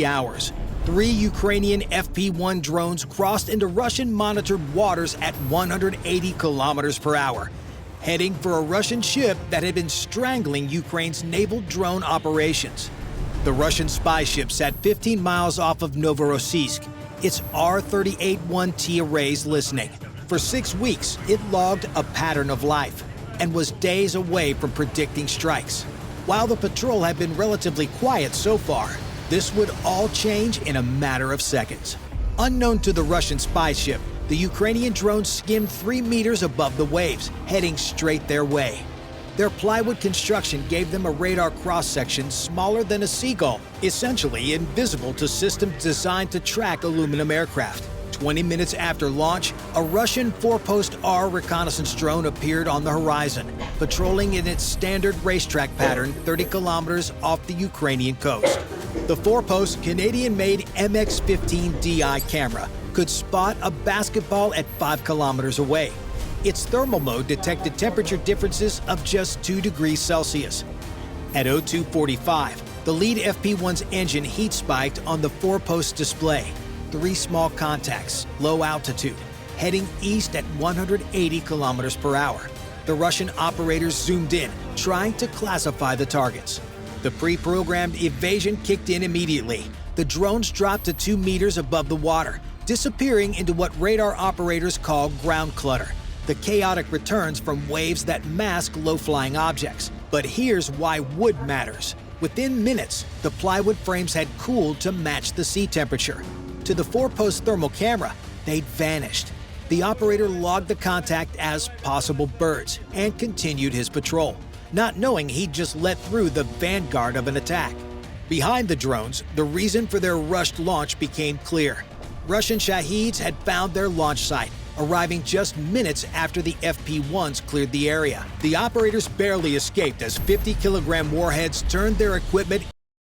hours. 3 Ukrainian FP-1 drones crossed into Russian-monitored waters at 180 kilometers per hour, heading for a Russian ship that had been strangling Ukraine's naval drone operations. The Russian spy ship sat 15 miles off of Novorossiysk, its R-38-1T arrays listening. For 6 weeks, it logged a pattern of life and was days away from predicting strikes. While the patrol had been relatively quiet so far, this would all change in a matter of seconds. Unknown to the Russian spy ship, the Ukrainian drones skimmed 3 meters above the waves, heading straight their way. Their plywood construction gave them a radar cross-section smaller than a seagull, essentially invisible to systems designed to track aluminum aircraft. 20 minutes after launch, a Russian 4-post R reconnaissance drone appeared on the horizon, patrolling in its standard racetrack pattern 30 kilometers off the Ukrainian coast. The 4-post Canadian-made MX-15DI camera could spot a basketball at 5 kilometers away. Its thermal mode detected temperature differences of just 2 degrees Celsius. At 02:45, the lead FP-1's engine heat spiked on the 4-post display. 3 small contacts, low altitude, heading east at 180 kilometers per hour. The Russian operators zoomed in, trying to classify the targets. The pre-programmed evasion kicked in immediately. The drones dropped to 2 meters above the water, disappearing into what radar operators call ground clutter, the chaotic returns from waves that mask low-flying objects. But here's why wood matters. Within minutes, the plywood frames had cooled to match the sea temperature. To the 4-post thermal camera, they'd vanished. The operator logged the contact as possible birds and continued his patrol, not knowing he'd just let through the vanguard of an attack. Behind the drones, the reason for their rushed launch became clear. Russian Shaheeds had found their launch site, arriving just minutes after the FP-1s cleared the area. The operators barely escaped as 50-kilogram warheads turned their equipment